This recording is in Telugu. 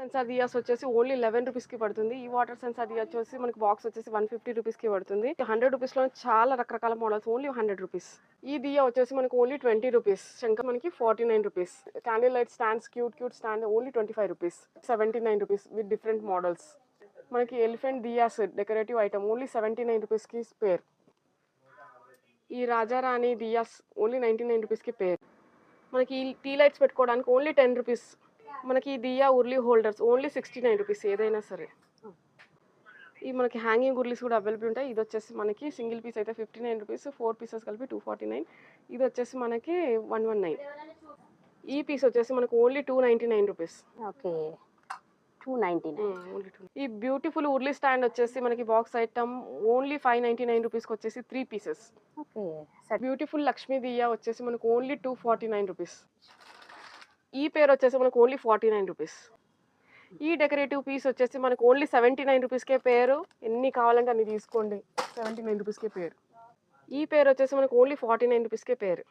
సెన్సార్ దియాస్ వచ్చేసి ఓన్లీ 11 రూపీస్కి పడుతుంది. ఈ వాటర్ సెన్సార్ దియా వచ్చేసి మనకి బాక్స్ వచ్చేసి 150 రూపీస్కి పడుతుంది. 100 రూపీస్లో చాలా రకరకాల మోడల్స్, ఓన్లీ 100 రూపీస్. ఈ దియా వచ్చేసి మనకి ఓన్లీ 20 రూపీస్. శంఖ మనకి 49 rupees. Candle light stands, cute stand only 25 rupees. 79 rupees with different models. మనకి elephant diyas decorative item only 79 రూపీస్కి పేర్. ఈ రాజారాణి దియాస్ ఓన్లీ 99 రూపీస్కి పేర్. మనకి టీ లైట్స్ పెట్టుకోవడానికి ఓన్లీ 10 రూపీస్. మనకి దియా ఉర్లీ హోల్డర్స్ ఓన్లీ 69 రూపీస్ ఏదైనా సరే. ఈ మనకి హ్యాంగింగ్ ఉర్లీస్ కూడా అవైలబుల్ ఉంటాయి. ఇది వచ్చేసి మనకి సింగిల్ పీస్ అయితే 59 రూపీస్, 4 పీసెస్ కలిపి 249. ఇది వచ్చేసి మనకి 119. ఈ పీస్ వచ్చేసి మనకు ఓన్లీ 299 రూపీస్. ఓకే, 299. ఈ బ్యూటిఫుల్ ఉర్లీ స్టాండ్ వచ్చేసి మనకి బాక్స్ ఐటమ్ ఓన్లీ 599 రూపీస్కి వచ్చేసి 3 పీసెస్. ఓకే, బ్యూటిఫుల్ లక్ష్మీ దియా వచ్చేసి మనకు ఓన్లీ 249 రూపీస్. ఈ పేరు వచ్చేసి మనకు ఓన్లీ 49 రూపీస్. ఈ డెకరేటివ్ పీస్ వచ్చేసి మనకు ఓన్లీ 79 రూపీస్కే పేరు. ఎన్ని కావాలంటే అన్ని తీసుకోండి, 79 రూపీస్కే పేరు. ఈ పేరు వచ్చేసి మనకు ఓన్లీ 49 రూపీస్కే పేరు.